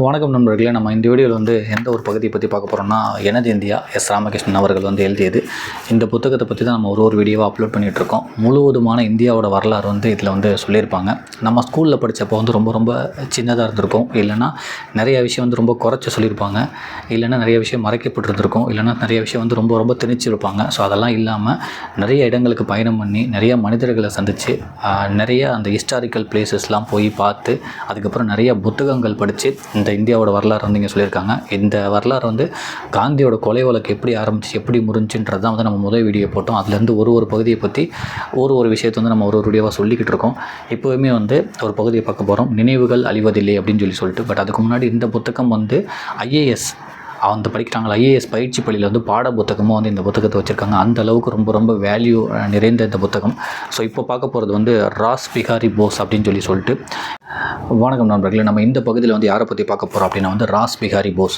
வணக்கம் நண்பர்களே. நம்ம இந்த வீடியோவில் எந்த ஒரு பகுதியை பற்றி பார்க்க போகிறோம்னா, எனது இந்தியா ராமகிருஷ்ணன் அவர்கள் எழுதியது. இந்த புத்தகத்தை பற்றி தான் நம்ம ஒரு வீடியோவாக அப்லோட் பண்ணிகிட்ருக்கோம். முழுவதுமான இந்தியாவோட வரலாறு இதில் சொல்லியிருப்பாங்க. நம்ம ஸ்கூலில் படித்தப்போ ரொம்ப சின்னதாக இருந்திருக்கும், இல்லைனா நிறைய விஷயம் ரொம்ப குறைச்சி சொல்லியிருப்பாங்க, இல்லைனா நிறைய விஷயம் மறைக்கப்பட்டிருந்திருக்கும், இல்லைனா நிறைய விஷயம் ரொம்ப திணிச்சிருப்பாங்க. ஸோ அதெல்லாம் இல்லாமல் நிறைய இடங்களுக்கு பயணம் பண்ணி நிறைய மனிதர்களை சந்தித்து நிறைய அந்த ஹிஸ்டாரிக்கல் பிளேசஸ்லாம் போய் பார்த்து அதுக்கப்புறம் நிறைய புத்தகங்கள் படித்து இந்த இந்தியாவோட வரலாறு இங்கே சொல்லியிருக்காங்க. இந்த வரலாறு காந்தியோட கொலை வழக்கு எப்படி ஆரம்பிச்சு எப்படி முடிஞ்சுன்றது தான் நம்ம முதல் வீடியோ போட்டோம். அதுலேருந்து ஒரு பகுதியை பற்றி ஒரு விஷயத்தை நம்ம ஒரு வீடியோவாக சொல்லிக்கிட்டு இருக்கோம். இப்போவுமே ஒரு பகுதியை பார்க்க போகிறோம், நினைவுகள் அழிவதில்லை அப்படின்னு சொல்லிட்டு. பட் அதுக்கு முன்னாடி இந்த புத்தகம் ஐஏஎஸ் படிக்கிறாங்களா, ஐஏஎஸ் பயிற்சி பள்ளியில் பாட புத்தகமும் இந்த புத்தகத்தை வச்சுருக்காங்க. அந்த அளவுக்கு ரொம்ப வேல்யூ நிறைந்த இந்த புத்தகம். ஸோ இப்போ பார்க்க போகிறது ராஸ் பிஹாரி போஸ் அப்படின்னு சொல்லிட்டு. வணக்கம் நண்பர்களே. நம்ம இந்த பகுதியில் யாரை பற்றி பார்க்க போகிறோம் அப்படின்னா ராஸ் பிஹாரி போஸ்.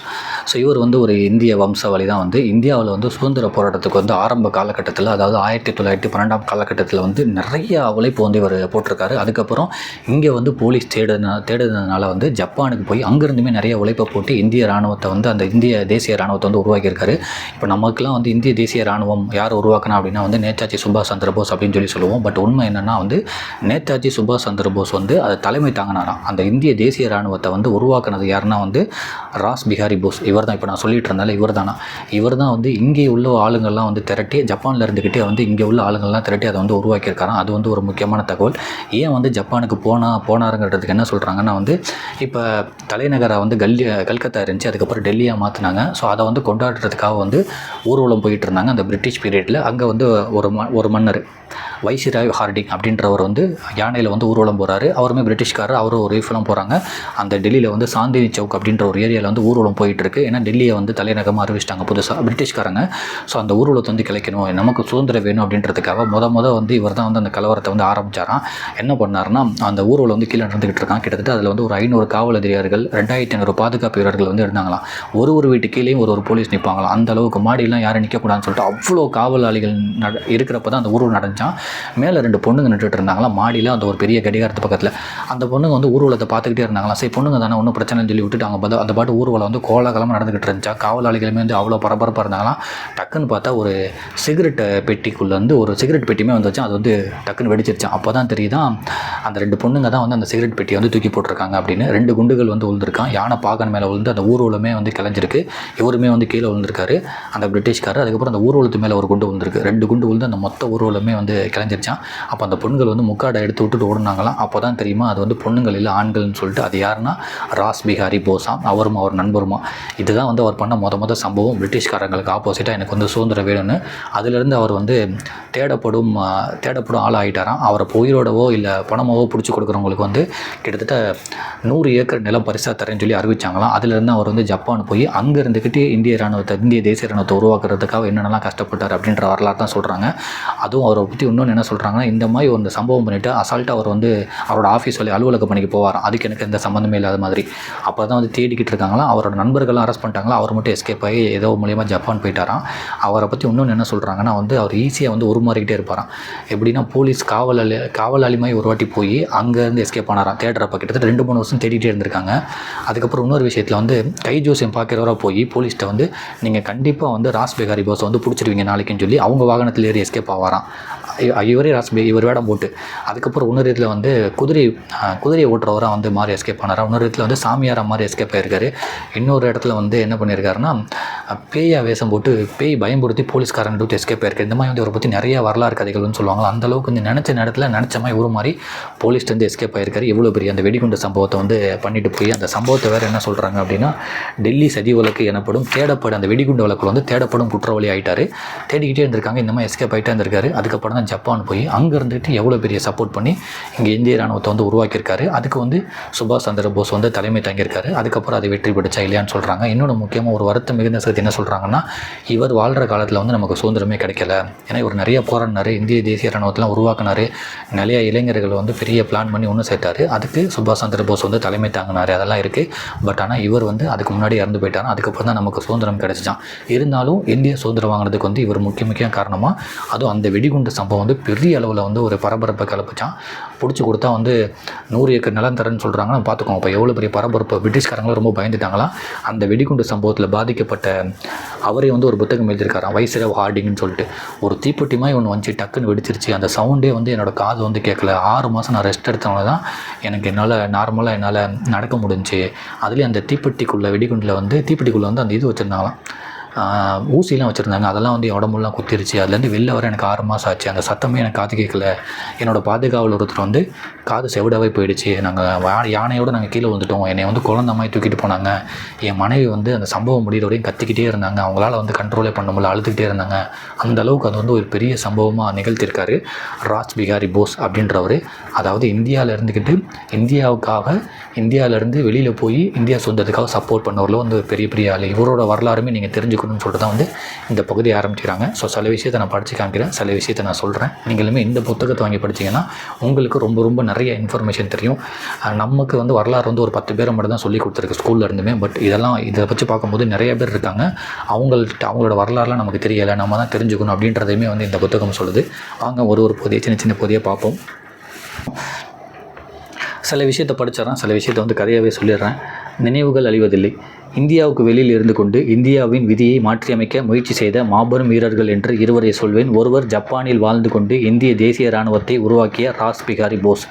ஸோ இவர் ஒரு இந்திய வம்சாவளி தான். இந்தியாவில் சுதந்திர போராட்டத்துக்கு ஆரம்ப காலகட்டத்தில், அதாவது 1912 காலகட்டத்தில் நிறைய உழைப்பு இவர் போட்டிருக்காரு. அதுக்கப்புறம் இங்கே போலீஸ் தேடுனதுனால ஜப்பானுக்கு போய் அங்கேருந்துமே நிறைய உழைப்பை போட்டு இந்திய இராணுவத்தை அந்த இந்திய தேசிய இராணுவத்தை உருவாக்கியிருக்காரு. இப்போ நமக்குலாம் இந்திய தேசிய இராணுவம் யார் உருவாக்கினா அப்படின்னா நேதாஜி சுபாஷ் சந்திர போஸ் அப்படின்னு சொல்லுவோம். பட் உண்மை என்னென்னா நேதாஜி சுபாஷ் சந்திர போஸ் அதை தலைமை தாங்கினாராம். அந்த இந்திய தேசிய இராணுவத்தை உருவாக்குனது யாருன்னா ராஸ் பிஹாரி போஸ். இவர் தான் இப்போ நான் சொல்லிட்டு இருந்தால இவர் தான் இங்கே உள்ள ஆளுங்கள்லாம் திரட்டி, ஜப்பானில் இருந்துக்கிட்டே இங்கே உள்ள ஆளுங்கள்லாம் திரட்டி அதை உருவாக்கியிருக்காராம். அது ஒரு முக்கியமான தகவல். ஏன் ஜப்பானுக்கு போனாருங்கிறதுக்கு என்ன சொல்கிறாங்கன்னா இப்போ தலைநகராக கல்கத்தா இருந்துச்சு, அதுக்கப்புறம் டெல்லியாக மாற்றினாங்க. ஸோ அதை கொண்டாடுறதுக்காக ஊர்வலம் போயிட்டு இருந்தாங்க அந்த பிரிட்டிஷ் பீரியடில். அங்கே ஒரு மன்னர் வைசிராய் ஹார்டிங் அப்படின்றவர் யானையில் ஊர்வலம் போகிறாரு. அவருமே பிரிட்டிஷ்காரர், அவரும் ஒரு ஒய்ஃபெல்லாம் போகிறாங்க. அந்த டெல்லியில் சாந்தினி சவுக் அப்படின்ற ஒரு ஏரியாவில் ஊர்வலம் போயிட்டுருக்கு. ஏன்னா டெல்லியை தலைநகரமாக அறிவிச்சிட்டாங்க புதுசாக பிரிட்டிஷ்காரங்க. ஸோ அந்த ஊர்வலத்தை கிளைக்கணும், நமக்கு சுதந்திரம் வேணும் அப்படின்றதுக்காக முத இவர் தான் அந்த கலவரத்தை ஆரம்பித்தாராம். என்ன பண்ணாருன்னா, அந்த ஊர்வலம் கீழே நடந்துக்கிட்டு இருக்கான். கிட்டத்தட்ட அதில் ஒரு 500 காவல் அதிகாரிகள், 2500 பாதுகாப்பு வீரர்கள் இருந்தாங்களாம். ஒரு வீட்டு கீழேயும் ஒரு போலீஸ் நிற்பாங்களாம். அந்த அளவுக்கு மாடியெல்லாம் யாரும் நிற்கக்கூடாதுன்னு சொல்லிட்டு அவ்வளோ காவலாளிகள் இருக்கிறப்ப தான் அந்த ஊர்வலம் நடந்துச்சான். மேலே 2 பொண்ணுங்க நின்றுட்டு இருந்தாங்களா மாடியில், அந்த ஒரு பெரிய கடிகாரத்து பக்கத்தில். அந்த பொண்ணுங்க ஊர்வலத்தை பார்த்துக்கிட்டே இருந்தாங்களா. சரி, பொண்ணுங்க தானே, ஒன்றும் பிரச்சனைன்னு சொல்லி விட்டுட்டாங்க. அந்த பாட்டு ஊர்வலம் கோலாகலமாக நடந்துக்கிட்டு இருந்துச்சா. காவலாளிகளுமே அவ்வளோ பரபரப்பாக இருந்தாங்களாம். டக்குன்னு பார்த்தா ஒரு சிகரெட் பெட்டிக்குள்ளே ஒரு சிகரெட் பெட்டியுமே வந்துச்சு. அது டக்குன்னு வெடிச்சிருச்சான். அப்போ தான் தெரியுதான் அந்த 2 பொண்ணுங்க தான் அந்த சிகரெட் பெட்டியை தூக்கி போட்டிருக்காங்க அப்படின்னு. 2 குண்டுகள் விழுந்திருக்கான். யானை பாகன் மேலே விழுந்து அந்த ஊர்வலமே கிளஞ்சிருக்கு. இவருமே கீழே விழுந்திருக்காரு அந்த பிரிட்டிஷ்காரர். அதுக்கப்புறம் அந்த ஊர்வலத்து மேலே ஒரு குண்டு விழுந்திருக்கு. 2 குண்டு விழுந்து அந்த மொத்த ஊர்வலமே கிளஞ்சிருச்சான். அப்போ அந்த பொண்ணுகள் முக்காடை எடுத்து விட்டுட்டு ஓடுனாங்களாம். அப்போ தான் தெரியுமா அது பொண்ணுங்கள் இல்லை ஆண்கள்னு சொல்லிட்டு. அது யாருன்னா ராஸ் பிஹாரி போஸாம். அவரும் அவர் நண்பருமா. இதுதான் அவர் பண்ண முத சம்பவம். பிரிட்டிஷ்காரங்களுக்கு ஆப்போசிட்டாக எனக்கு சுதந்திரம் வேணும்னு. அதிலிருந்து அவர் தேடப்படும் ஆளாகிட்டாராம். அவரை உயிரோடவோ இல்லை பணமாவோ பிடிச்சி கொடுக்குறவங்களுக்கு கிட்டத்தட்ட 100 ஏக்கர் நிலம் பரிசாக தரேன்னு சொல்லி அறிவிச்சாங்களாம். அதிலிருந்து அவர் ஜப்பான் போய் அங்கே இருந்துக்கிட்டு இந்திய தேசிய இராணுவத்தை உருவாக்குறதுக்காக என்னென்னலாம் கஷ்டப்பட்டார் அப்படின்ற வரலாறு தான் சொல்கிறாங்க. அதுவும் அவரை பற்றி இன்னொன்று என்ன சொல்கிறாங்கன்னா, இந்த மாதிரி ஒரு சம்பவம் பண்ணிவிட்டு அசால்ட்டாக அவர் அவரோட ஆஃபீஸ் அலுவலக பணிக்கு போவாராம். அதுக்கு எனக்கு எந்த சம்மந்தமே இல்லாத மாதிரி. அப்போ தான் தேடிக்கிட்டு இருக்காங்களாம். அவரோட நண்பர்கள்லாம் அரெஸ்ட் பண்ணிட்டாங்களா. அவர் மட்டும் எஸ்கேப் ஆகி ஏதோ மூலியமாக ஜப்பான் போயிட்டாராம். அவரை பற்றி இன்னொன்று என்ன சொல்கிறாங்கன்னா அவர் ஈஸியாக உருமாறிக்கிட்டே இருப்பாராம். எப்படின்னா போலீஸ் காவலாளிமாய் ஒரு வாட்டி போய் அங்கேருந்து எஸ்கேப் ஆனாராம். தேடுறப்ப கிட்டத்தட்ட 2-3 வருஷம் தேடிகிட்டே இருந்திருக்காங்க. அதுக்கப்புறம் இன்னொரு விஷயத்தில் கை ஜோசியம் பார்க்குறவராக போய் போலீஸ்கிட்ட நீங்கள் கண்டிப்பாக ராஸ் பிஹாரி போஸ் பிடிச்சிருவீங்க நாளைக்குன்னு சொல்லி அவங்க வாகனத்தில் ஏறி எஸ்கேப் ஆவாராம். இவரே இவர் வேடம் போட்டு. அதுக்கப்புறம் இன்னொரு இதில் குதிரையை ஓட்டுறவராக மாறி எஸ்கேப் ஆனாரா. இன்னொரு இடத்துல சாமியாராக மாதிரி எஸ்கேப் ஆகிருக்காரு. இன்னொரு இடத்துல என்ன பண்ணியிருக்காருன்னா, பேயா வேஷம் போட்டு பேய் பயன்படுத்தி போலீஸ்காரன் எடுத்து எஸ்கேப் ஆகிருக்காரு. இந்த மாதிரி இவரை பற்றி நிறைய வரலாறு கதைகள்னு சொல்லுவாங்க. அந்தளவுக்கு நினச்ச நேரத்தில் நினச்ச மாதிரி ஒரு மாதிரி போலீஸ்லேருந்து எஸ்கேப் ஆகிருக்காரு. எவ்வளோ பெரிய அந்த வெடிகுண்டு சம்பவத்தை பண்ணிட்டு போய் அந்த சம்பவத்தை வேறு என்ன சொல்கிறாங்க அப்படின்னா, டெல்லி சதி வழக்கு எனப்படும் தேடப்படும் அந்த வெடிகுண்டு வழக்கில் தேடப்படும் குற்றவாளி ஆகிட்டார். தேடிக்கிட்டே இருந்திருக்காங்க. இந்த மாதிரி எஸ்கேப் ஆகிட்டே இருந்திருக்காரு. அதுக்கப்புறம் தான் ஜப்பான் போய் அங்கே இருந்துட்டு எவ்வளோ பெரிய சப்போர்ட் பண்ணி இங்கே இந்திய இராணுவத்தை உருவாக்கியிருக்காரு. அதுக்கு சுபாஷ் சந்திர போஸ் தலைமை தாங்கியிருக்காரு. அதுக்கப்புறம் அதை வெற்றி பெற்றா இல்லையான்னு சொல்கிறாங்க. இன்னொன்று முக்கியமாக ஒரு வருத்தம் மிகுந்த செய்தி என்ன சொல்கிறாங்கன்னா, இவர் வாழ்கிற காலத்தில் நமக்கு சுதந்திரமே கிடைக்கல. ஏன்னா இவர் நிறைய போராடினார், இந்திய தேசிய இராணுவத்தெலாம் உருவாக்கினார், நிறைய இளைஞர்கள் பெரிய பிளான் பண்ணி ஒன்று சேர்த்தார். அதுக்கு சுபாஷ் சந்திர போஸ் தலைமை தாங்கினார். அதெல்லாம் இருக்குது. பட் ஆனால் இவர் அதுக்கு முன்னாடி இறந்து போயிட்டார். அதுக்கப்புறம் தான் நமக்கு சுதந்திரம் கிடைச்சிச்சான். இருந்தாலும் இந்திய சுதந்திரம் வாங்கினதுக்கு இவர் முக்கிய காரணமாக அதுவும் அந்த வெடிகுண்டு சம்பவம் சம்பவம் வந்து பெரிய அளவில் வந்து ஒரு பரபரப்பை கிளப்பிச்சான். பிடிச்சி கொடுத்தா வந்து 100 ஏக்கர் நிலம் தரேன்னு சொல்கிறாங்க. பார்த்துக்கோங்க அப்போ எவ்வளோ பெரிய பரபரப்பு. பிரிட்டிஷ்காரங்களும் ரொம்ப பயந்துட்டாங்களாம். அந்த வெடிகுண்டு சம்பவத்தில் பாதிக்கப்பட்ட அவரே வந்து ஒரு புத்தகம் எழுதியிருக்காராம், வைஸ்ராய் ஹார்டிங்னு சொல்லிட்டு. ஒரு தீப்பெட்டிமாய் ஒன்று வந்துச்சு, டக்குன்னு வெடிச்சிருச்சு. அந்த சவுண்டே வந்து என்னோடய காது வந்து கேட்கல. 6 மாதம் நான் ரெஸ்ட் எடுத்தவங்க தான் எனக்கு நார்மலாக என்னால் நடக்க முடிஞ்சுச்சு. அதுலேயும் அந்த வெடிகுண்டில் வந்து தீப்பெட்டிக்குள்ளே வந்து அந்த இது வச்சுருந்தாங்களாம், ஊசிலாம் வச்சுருந்தாங்க. அதெல்லாம் வந்து என் உடம்புலாம் குத்திருச்சு. அதுலேருந்து வெளில வர எனக்கு 6 மாதம் ஆச்சு. அந்த சத்தமே எனக்கு காது கேட்கல. என்னோடய பாதுகாவல் ஒருத்தர் வந்து காது செவிடாவே போயிடுச்சு. நாங்கள் யானையோடு நாங்கள் கீழே வந்துட்டோம். என்னை வந்து குழந்த மாதிரி தூக்கிட்டு போனாங்க. என் மனைவி வந்து அந்த சம்பவம் முடிகிற வரையும் கத்திக்கிட்டே இருந்தாங்க. அவங்களால வந்து கண்ட்ரோலே பண்ண முடியல, அழுதுகிட்டே இருந்தாங்க. அந்த அளவுக்கு அது வந்து ஒரு பெரிய சம்பவமாக நிகழ்த்தியிருக்காரு ராஸ் பிகாரி போஸ் அப்படின்றவர். அதாவது இந்தியாவில் இருந்துக்கிட்டு இந்தியாவிலேருந்து வெளியில் போய் இந்தியா சுதந்திரத்துக்காக சப்போர்ட் பண்ணவரில் வந்து பெரிய பெரிய ஆள். இவரோட வரலாறுமே நீங்கள் தெரிஞ்சுக்கணும்னு சொல்லிட்டு தான் வந்து இந்த பகுதியை ஆரம்பிக்கிறாங்க. ஸோ சில விஷயத்தை நான் படித்து காமிக்கிறேன், சில விஷயத்தை நான் சொல்கிறேன். நீங்களுமே இந்த புத்தகத்தை வாங்கி படிச்சிங்கன்னா உங்களுக்கு ரொம்ப ரொம்ப நிறைய இன்ஃபர்மேஷன் தெரியும். நமக்கு வந்து வரலாறு வந்து ஒரு 10 பேரை மட்டும் தான் சொல்லி கொடுத்துருக்கு ஸ்கூலில் இருந்துமே. பட் இதை வச்சு பார்க்கும்போது நிறைய பேர் இருக்காங்க, அவங்களோட வரலாறுலாம் நமக்கு தெரியலை, நம்ம தான் தெரிஞ்சுக்கணும் அப்படின்றதையுமே வந்து இந்த புத்தகம் சொல்லுது. வாங்க ஒரு பகுதியை சின்ன சின்ன பகுதியை பார்ப்போம். சில விஷயத்தை படிச்சிடறேன், சில விஷயத்தை வந்து கதையாகவே சொல்லிடுறேன். நினைவுகள் அழிவதில்லை. இந்தியாவுக்கு வெளியில் இருந்து கொண்டு இந்தியாவின் விதியை மாற்றியமைக்க முயற்சி செய்த மாபெரும் வீரர்கள் என்று இருவரை சொல்வேன். ஒருவர் ஜப்பானில் வாழ்ந்து கொண்டு இந்திய தேசிய இராணுவத்தை உருவாக்கிய ராஸ் பிகாரி போஸ்.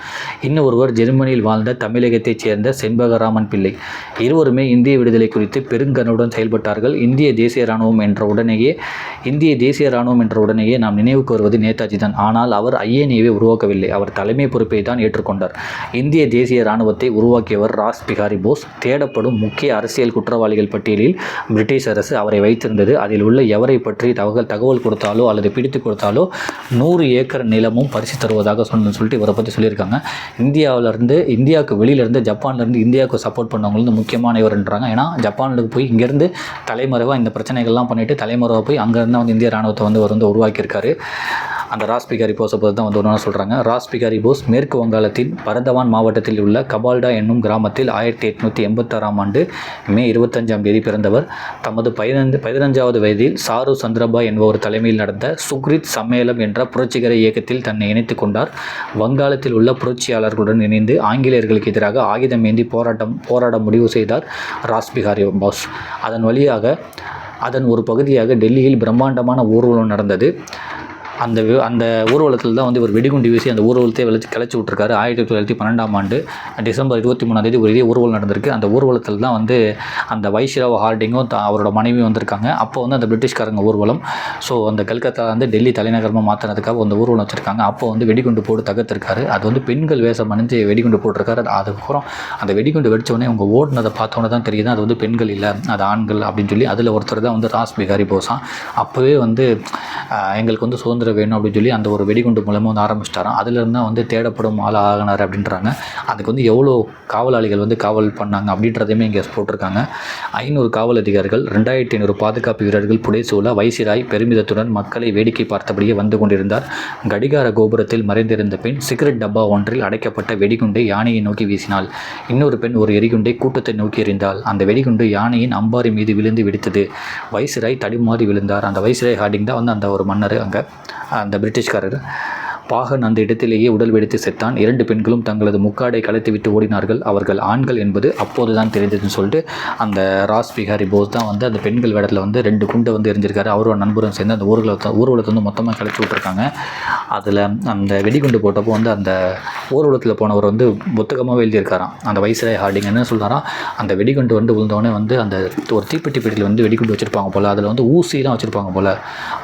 இன்னொருவர் ஜெர்மனியில் வாழ்ந்த தமிழகத்தைச் சேர்ந்த செண்பகராமன் பிள்ளை. இருவருமே இந்திய விடுதலை குறித்து பெருங்கனுடன் செயல்பட்டார்கள். இந்திய தேசிய இராணுவம் என்ற உடனேயே நாம் நினைவுக்கு வருவது நேதாஜி தான். ஆனால் அவர் ஐஎன்ஏவை உருவாக்கவில்லை, அவர் தலைமை பொறுப்பை தான் ஏற்றுக்கொண்டார். இந்திய தேசிய இராணுவத்தை உருவாக்கியவர் ராஸ் பிகாரி போஸ். தேடப்படும் முக்கிய அரசியல் குற்றவாளிகள் பட்டியலில் பிரிட்டிஷ் அரசு அவரை வைத்திருந்தது. அதில் உள்ள எவரை பற்றி தகவல் கொடுத்தாலோ அல்லது பிடித்து கொடுத்தாலோ 100 ஏக்கர் நிலமும் பரிசு தருவதாக சொல்லிட்டு இவரை பற்றி சொல்லியிருக்காங்க. இந்தியாவுக்கு வெளியிலேருந்து ஜப்பான்லேருந்து இந்தியாவுக்கு சப்போர்ட் பண்ணவங்க வந்து முக்கியமான இவர்ன்றாங்க. ஏன்னா ஜப்பானுக்கு போய் இங்கேருந்து தலைமறைவாக இந்த பிரச்சனைகள்லாம் பண்ணிவிட்டு தலைமறைவாக போய் அங்கேருந்து வந்து இந்திய இராணுவத்தை வந்து அவர் வந்து உருவாக்கியிருக்காரு. அந்த ராஸ் பிகாரி போஸை பற்றி தான் வந்து ஒன்று சொல்கிறாங்க. ராஸ் பிகாரி போஸ் மேற்கு வங்காளத்தின் பரதவான் மாவட்டத்தில் உள்ள கபால்டா என்னும் கிராமத்தில் 1886ஆம் ஆண்டு மே 25ஆம் தேதி பிறந்தவர். தமது 15வது வயதில் சாரு சந்திரபாய் என்பவர் தலைமையில் நடந்த சுக்ரித் சம்மேளம் என்ற புரட்சிகர இயக்கத்தில் தன்னை இணைத்துக் கொண்டார். வங்காளத்தில் உள்ள புரட்சியாளர்களுடன் இணைந்து ஆங்கிலேயர்களுக்கு எதிராக ஆயுதம் ஏந்தி போராட முடிவு செய்தார் ராஸ் பிகாரி போஸ். அதன் ஒரு பகுதியாக டெல்லியில் பிரம்மாண்டமான ஊர்வலம் நடந்தது. அந்த ஊர்வலத்தில் தான் வந்து இவர் வெடிகுண்டு வீசி அந்த ஊர்வலத்தை கிளச்சி விட்டுருக்காரு. 1912ஆம் ஆண்டு டிசம்பர் 23ஆம் தேதி ஒரு இதே ஊர்வலம் நடந்திருக்கு. அந்த ஊர்வலத்தில் தான் வந்து அந்த வைஸ்ராய் ஹார்டிங்கும் அவரோட மனைவியும் வந்திருக்காங்க. அப்போ வந்து அந்த பிரிட்டிஷ்காரங்க ஊர்வலம். ஸோ அந்த கல்கத்தா வந்து டெல்லி தலைநகரமாக மாற்றினதுக்காக அந்த ஊர்வலம் வச்சுருக்காங்க. அப்போ வந்து வெடிகுண்டு போட்டு தகர்த்திருக்காரு. அது வந்து பெண்கள் வேஷம் அணிஞ்சு வெடிகுண்டு போட்டிருக்காரு. அதுக்கப்புறம் அந்த வெடிகுண்டு வெடித்தோடனே அவங்க ஓடினதை பார்த்தோன்னே தான் தெரியுது அது வந்து பெண்கள் இல்லை, அது ஆண்கள் அப்படின்னு சொல்லி. அதில் ஒருத்தர் தான் வந்து ராஸ் பிகாரி போஸான். அப்போவே வந்து எங்களுக்கு வந்து சுதந்திரம் வேணும் அப்படின்னு சொல்லி அந்த ஒரு வெடிகுண்டு மூலமாக வந்து ஆரம்பிச்சிட்டாராம். அதுலேருந்து தான் வந்து தேடப்படும் ஆள் ஆகினார் அப்படின்றாங்க. அதுக்கு வந்து எவ்வளோ காவலாளிகள் வந்து காவல் பண்ணாங்க அப்படின்றதையுமே இங்கே போட்டிருக்காங்க. 500 காவல் அதிகாரிகள், 2500 பாதுகாப்பு வீரர்கள் புடைசூழ வைசிராய் பெருமிதத்துடன் மக்களை வேடிக்கை பார்த்தபடியே வந்து கொண்டிருந்தார். கடிகார கோபுரத்தில் மறைந்திருந்த பெண் சிகரெட் டப்பா ஒன்றில் அடைக்கப்பட்ட வெடிகுண்டை யானையை நோக்கி வீசினாள். இன்னொரு பெண் ஒரு எரிகுண்டை கூட்டத்தை நோக்கி எறிந்தாள். அந்த வெடிகுண்டு யானையின் அம்பாரி மீது விழுந்து வெடித்தது. வைசிராய் தடுமாறி விழுந்தார். அந்த வைசிராய் ஹார்டிங் தான் வந்து அந்த ஒரு மன்னர், அங்கே அந்த பிரிட்டிஷ்காரர். பாகன் அந்த இடத்திலேயே உடல் வெடித்து செத்தான். 2 பெண்களும் தங்களது முக்காடை கலைத்துவிட்டு ஓடினார்கள். அவர்கள் ஆண்கள் என்பது அப்போது தான் தெரிந்ததுன்னு சொல்லிட்டு அந்த ராஸ் பிகாரி போஸ் தான் வந்து அந்த பெண்கள் வேடத்தில் வந்து 2 குண்டை வந்து எரிஞ்சிருக்காரு. அவரோட நண்பரும் சேர்ந்து அந்த ஊர்வலத்தை வந்து மொத்தமாக கலைச்சி விட்டுருக்காங்க. அதில் அந்த வெடிகுண்டு போட்டப்போ வந்து அந்த ஊர்வலத்தில் போனவர் வந்து புத்தகமாக எழுதியிருக்காராம். அந்த வைஸ்ராய் ஹார்டிங் என்ன சொல்கிறாராம், அந்த வெடிகுண்டு வந்து விழுந்தோடனே வந்து அந்த ஒரு தீப்பெட்டியில் வந்து வெடிகுண்டு வச்சுருப்பாங்க போல், அதில் வந்து ஊசிலாம் வச்சுருப்பாங்க போல்.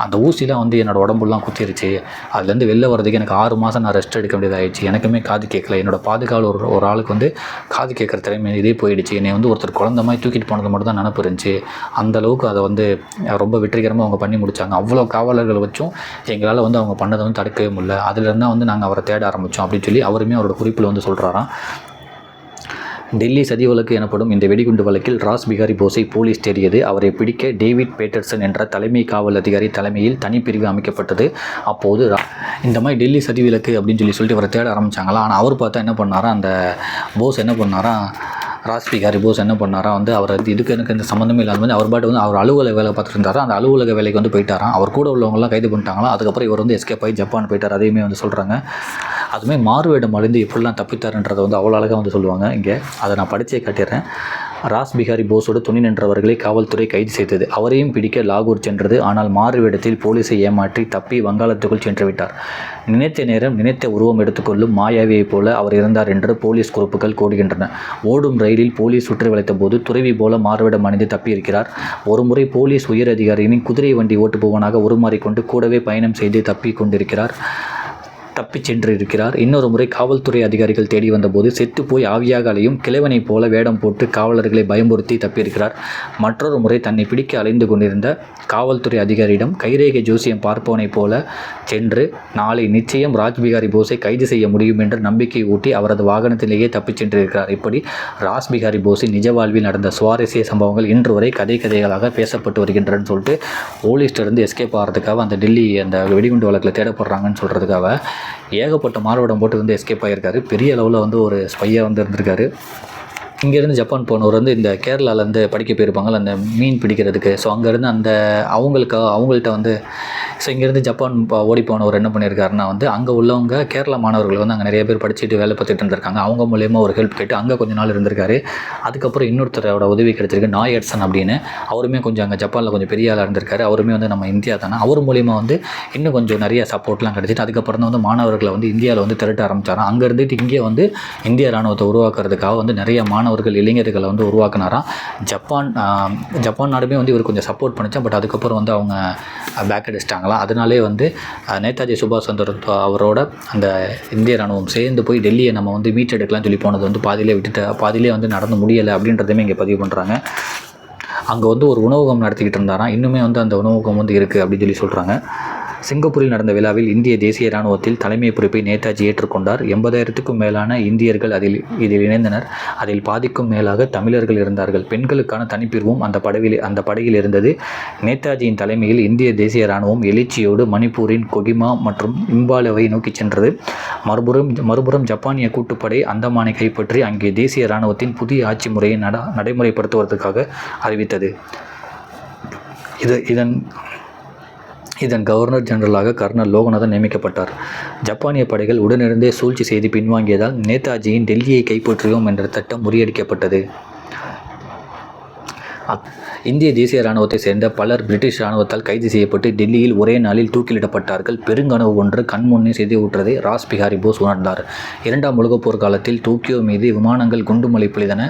அந்த ஊசிலாம் வந்து என்னோடய உடம்புலாம் குத்திருச்சு. அதுலேருந்து வெளில வரதுக்கு எனக்கு 6 மாதம் நான் ரெஸ்ட் எடுக்க வேண்டியதாகிடுச்சு. எனக்குமே காது கேட்கல. என்னோடய பாதுகாவல் ஒரு ஆளுக்கு வந்து காது கேட்குற திறமை இதே போயிடுச்சு. என்னை வந்து ஒருத்தர் குழந்த மாதிரி தூக்கிட்டு போனது மட்டும் தான் நினப்பு இருந்துச்சு. அந்தளவுக்கு அதை வந்து ரொம்ப வெற்றிகரமாக அவங்க பண்ணி முடித்தாங்க. அவ்வளோ காவலர்கள் வச்சும் எங்களால் வந்து அவங்க பண்ணதை வந்து தடுக்கவே முடியல. அதுலேருந்து தான் வந்து நாங்கள் அவரை தேட ஆரம்பித்தோம் அப்படின்னு சொல்லி அவருமே அவரோட குறிப்பில் வந்து சொல்கிறாராம். டெல்லி சதி வழக்கு எனப்படும் இந்த வெடிகுண்டு வழக்கில் ராஸ் பிகாரி போஸை போலீஸ் தேடியது. அவரை பிடிக்க டேவிட் பேட்டர்சன் என்ற தலைமை காவல் அதிகாரி தலைமையில் தனிப்பிரிவு அமைக்கப்பட்டது. அப்போது இந்த மாதிரி டெல்லி சதி வழக்கு அப்படின்னு சொல்லிட்டு அவரை தேட ஆரம்பித்தாங்களா. ஆனால் அவர் பார்த்தா என்ன பண்ணாரா, அந்த போஸ் என்ன பண்ணாரா, ராஸ் பிஹாரி போஸ் என்ன பண்ணாரா வந்து அவர் வந்து எனக்கு இந்த சம்மந்தமே இல்லாத மாதிரி அவர் பாட்டு வந்து அவர் அலுவலக வேலை பார்த்துட்டு இருந்தாரா. அந்த அலுவலக வேலைக்கு வந்து போயிட்டாராம். அவர் கூட உள்ளவங்கலாம் கைது பண்ணிட்டாங்களாம். அதுக்கப்புறம் இவர் வந்து எஸ்கேப் ஆகி ஜப்பான் போயிட்டார். அதையுமே வந்து சொல்கிறாங்க. அதுவுமே மாறுவேடம் அழிந்து எப்படிலாம் தப்பித்தாருன்றதை வந்து அவ்வளோ அழகாக வந்து சொல்லுவாங்க. இங்கே அதை நான் படித்தே காட்டிடுறேன். ராஸ் பிஹாரி போஸோடு துணை நின்றவர்களை காவல்துறை கைது செய்தது. அவரையும் பிடிக்க லாகூர் சென்றது. ஆனால் மாறுவேடத்தில் போலீஸை ஏமாற்றி தப்பி வங்காளத்துக்குள் சென்று விட்டார். நினைத்த நேரம் நினைத்த உருவம் எடுத்துக்கொள்ளும் மாயாவியைப் போல அவர் இருந்தார் என்று போலீஸ் குறிப்புகள் கோடுகின்றன. ஓடும் ரயிலில் போலீஸ் சுற்றி வளைத்த போது துறவி போல மாறுவேடம் அணிந்து தப்பியிருக்கிறார். ஒருமுறை போலீஸ் உயர் அதிகாரியின் குதிரை வண்டி ஓட்டுபவனாக உருமாறிக்கொண்டு கூடவே பயணம் செய்து தப்பிச் சென்றிருக்கிறார். இன்னொரு முறை காவல்துறை அதிகாரிகள் தேடி வந்தபோது செத்து போய் ஆவியாக அலையும் கிழவனைப் போல வேடம் போட்டு காவலர்களை பயமுறுத்தி தப்பியிருக்கிறார். மற்றொரு முறை தன்னை பிடிக்க அலைந்து கொண்டிருந்த காவல்துறை அதிகாரியிடம் கைரேகை ஜோசியம் பார்ப்பவனைப் போல சென்று நாளை நிச்சயம் ராஜ்பிகாரி போஸை கைது செய்ய முடியும் என்று நம்பிக்கை ஊட்டி அவரது வாகனத்திலேயே தப்பிச் சென்றிருக்கிறார். இப்படி ராஜ்பிகாரி போஸின் நிஜ வாழ்வில் நடந்த சுவாரஸ்ய சம்பவங்கள் இன்று வரை கதைகளாக பேசப்பட்டு வருகின்றன்னு சொல்லிட்டு போலீஸ்லேருந்து எஸ்கேப் ஆகிறதுக்காக அந்த டெல்லி அந்த வெடிகுண்டு வழக்கில் தேடப்படுறாங்கன்னு சொல்கிறதுக்காக ஏகப்பட்ட மாறுவேடம் போட்டு வந்து எஸ்கேப் ஆகியிருக்காரு. பெரிய அளவில் வந்து ஒரு ஸ்பையாக வந்து இருந்திருக்காரு. இங்கேருந்து ஜப்பான் போனவர் வந்து இந்த கேரளாவிலேருந்து படிக்க போயிருப்பாங்கள்ல அந்த மீன் பிடிக்கிறதுக்கு. ஸோ அங்கேருந்து அவங்கள்ட்ட வந்து ஸோ இங்கேருந்து ஜப்பான் ஓடி போனவர் என்ன பண்ணியிருக்காருன்னா வந்து அங்கே உள்ளவங்க கேரளா மாணவர்கள் வந்து அங்கே நிறைய பேர் படிச்சுட்டு வேலை பார்த்துட்டு இருந்திருக்காங்க. அவங்க மூலயமா ஒரு ஹெல்ப் கேட்டு அங்கே கொஞ்ச நாள் இருந்திருக்காரு. அதுக்கப்புறம் இன்னொருத்தரோட உதவி கிடைச்சிருக்கு, நாய் எட்சன் அப்படின்னு. அவருமே கொஞ்சம் அங்கே ஜப்பானில் கொஞ்சம் பெரிய ஆளாக இருந்திருக்காரு. அவருமே வந்து நம்ம இந்தியா தானே. அவர் மூலிமா வந்து இன்னும் கொஞ்சம் நிறைய சப்போர்ட்லாம் கிடச்சிட்டு அதுக்கப்புறம் தான் வந்து மாணவர்களை வந்து இந்தியாவில் வந்து திரட்ட ஆரம்பித்தாராம். அங்கே இருந்துட்டு இங்கே வந்து இந்திய இராணுவத்தை உருவாக்குறதுக்காக வந்து நிறைய மாணவர்கள் இளைஞர்களை வந்து உருவாக்குனாராம். ஜப்பான் நாடுமே வந்து இவர் கொஞ்சம் சப்போர்ட் பண்ணிச்சா. பட் அதுக்கப்புறம் வந்து அவங்க பேக் அடிச்சிட்டாங்களாம். அதனாலே வந்து நேதாஜி சுபாஷ் சந்திர அவரோட அந்த இந்திய இராணுவம் சேர்ந்து போய் டெல்லியை நம்ம வந்து மீட்டெடுக்கலாம்னு சொல்லி போனது வந்து பாதியிலே வந்து நடந்து முடியலை அப்படின்றதையுமே இங்கே பதிவு பண்ணுறாங்க. அங்கே வந்து ஒரு உணவகம் நடத்திக்கிட்டு இருந்தாராம். இன்னுமே வந்து அந்த உணவகம் வந்து இருக்குது அப்படின்னு சொல்லி சொல்கிறாங்க. சிங்கப்பூரில் நடந்த விழாவில் இந்திய தேசிய இராணுவத்தில் தலைமை பொறுப்பை நேதாஜி ஏற்றுக்கொண்டார். 80,000க்கும் மேலான இந்தியர்கள் இதில் இணைந்தனர். அதில் பாதிக்கும் மேலாக தமிழர்கள் இருந்தார்கள். பெண்களுக்கான தனிப்பிரிவும் அந்த படையில் இருந்தது. நேதாஜியின் தலைமையில் இந்திய தேசிய இராணுவம் எழுச்சியோடு மணிப்பூரின் கொகிமா மற்றும் இம்பாலாவை நோக்கி சென்றது. மறுபுறம் ஜப்பானிய கூட்டுப்படை அந்தமானை கைப்பற்றி அங்கே தேசிய இராணுவத்தின் புதிய ஆட்சி முறையை நடைமுறைப்படுத்துவதற்காக அறிவித்தது. இதன் கவர்னர் ஜெனரலாக கர்னல் லோகநாதன் நியமிக்கப்பட்டார். ஜப்பானிய படைகள் உடனிருந்தே சூழ்ச்சி செய்து பின்வாங்கியதால் நேதாஜியின் டெல்லியை கைப்பற்றுவோம் என்ற திட்டம் முறியடிக்கப்பட்டது. இந்திய தேசிய இராணுவத்தை சேர்ந்த பலர் பிரிட்டிஷ் இராணுவத்தால் கைது செய்யப்பட்டு டெல்லியில் ஒரே நாளில் தூக்கிலிடப்பட்டார்கள். பெருங்கனவு ஒன்று கண்முன்னே செய்துவிட்டதை ராஸ் பிஹாரி போஸ் உணர்ந்தார். 2ஆம் உலகப் போர் காலத்தில் டோக்கியோ மீது விமானங்கள் குண்டுமழை பொழிந்தன.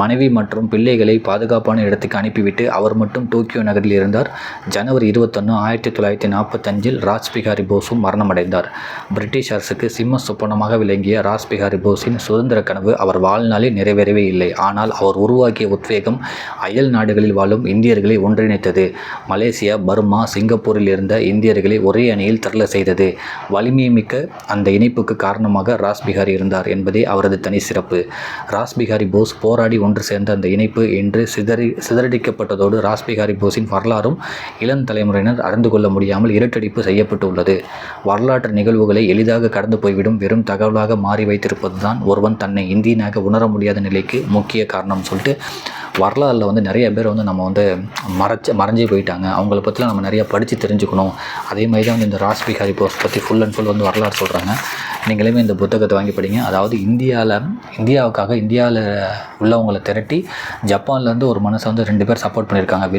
மனைவி மற்றும் பிள்ளைகளை பாதுகாப்பான இடத்துக்கு அனுப்பிவிட்டு அவர் மட்டும் டோக்கியோ நகரில் இருந்தார். ஜனவரி 21, 1945 ராஸ் பிஹாரி போஸும் மரணமடைந்தார். பிரிட்டிஷ் அரசுக்கு சிம்ம சொப்பனமாக விளங்கிய ராஸ் பிஹாரி போஸின் சுதந்திர கனவு அவர் வாழ்நாளில் நிறைவேறவே இல்லை. ஆனால் அவர் உருவாக்கிய உத்வேகம் அயல் நாடுகளில் வாழும் இந்தியர்களை ஒன்றிணைத்தது. மலேசியா, பர்மா, சிங்கப்பூரில் இருந்த இந்தியர்களை ஒரே அணியில் திரள செய்தது. வலிமை மிக்க அந்த இணைப்புக்கு காரணமாக ராஸ் பிஹாரி இருந்தார் என்பதே அவரது தனி சிறப்பு. ராஸ் பிஹாரி போஸ் போராடி ஒன்று சேர்ந்த அந்த இணைப்பு இன்று சிதறடிக்கப்பட்டதோடு ராஸ் பிஹாரி போஸின் வரலாறும் இளம் தலைமுறையினர் அறிந்து கொள்ள முடியாமல் இருட்டடிப்பு செய்யப்பட்டு உள்ளது. வரலாற்று நிகழ்வுகளை எளிதாக கடந்து போய்விடும் வெறும் தகவலாக மாறி வைத்திருப்பதுதான் ஒருவன் தன்னை இந்தியனாக உணர முடியாத நிலைக்கு முக்கிய காரணம் சொல்லிட்டு வரலாறில் வந்து நிறைய பேர் வந்து நம்ம வந்து மறைஞ்சே போயிட்டாங்க. அவங்கள பற்றிலாம் நம்ம நிறையா படித்து தெரிஞ்சுக்கணும். அதே மாதிரி தான் வந்து இந்த ராஸ் பிஹாரி போஸ் பற்றி ஃபுல் அண்ட் ஃபுல் வந்து வரலாறு சொல்கிறாங்க. நீங்களுமே இந்த புத்தகத்தை வாங்கி படிங்க. அதாவது இந்தியாவுக்காக இந்தியாவில் உள்ளவங்களை திரட்டி ஜப்பான்லேருந்து ஒரு மனசை வந்து 2 பேர் சப்போர்ட் பண்ணியிருக்காங்க.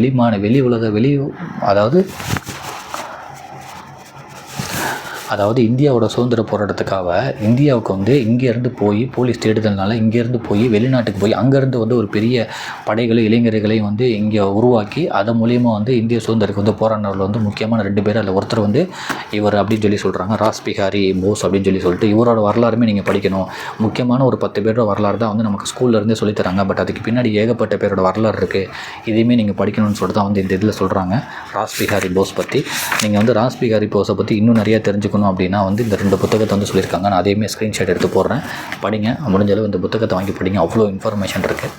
அதாவது இந்தியாவோட சுதந்திர போராட்டத்துக்காக இந்தியாவுக்கு வந்து இங்கேருந்து போய் போலீஸ் தேடுதல்னால இங்கேருந்து போய் வெளிநாட்டுக்கு போய் அங்கேருந்து வந்து ஒரு பெரிய படைகளும் இளைஞர்களையும் வந்து இங்கே உருவாக்கி அதன் மூலிமா வந்து இந்திய சுதந்திரத்துக்கு வந்து போராடினவர்கள் வந்து முக்கியமான 2 பேர். அதில் ஒருத்தர் வந்து இவர் அப்படின்னு சொல்லி சொல்கிறாங்க, ராஸ் பிஹாரி போஸ் அப்படின்னு சொல்லிட்டு இவரோட வரலாறுமே நீங்கள் படிக்கணும். முக்கியமான ஒரு 10 பேரோட வரலாறு தான் வந்து நமக்கு ஸ்கூல்லேருந்தே சொல்லித்தராங்க. பட் அதுக்கு பின்னாடி ஏகப்பட்ட பேரோட வரலாறு இருக்குது. இதையுமே நீங்கள் படிக்கணும்னு சொல்லிட்டு தான் வந்து இந்த இதில் சொல்கிறாங்க ராஸ் பிஹாரி போஸ் பற்றி. நீங்கள் வந்து ராஸ் பிஹாரி போஸை பற்றி இன்னும் நிறையா தெரிஞ்சுக்கணும் அப்படின்னா வந்து இந்த 2 புத்தகத்தை வந்து சொல்லியிருக்காங்க. நான் அதையுமே ஸ்க்ரீன்ஷாட் எடுத்து போடுறேன், படிங்க. முடிஞ்சளவு இந்த புத்தகத்தை வாங்கி படிங்க. அவ்வளோ இன்ஃபர்மேஷன் இருக்குது.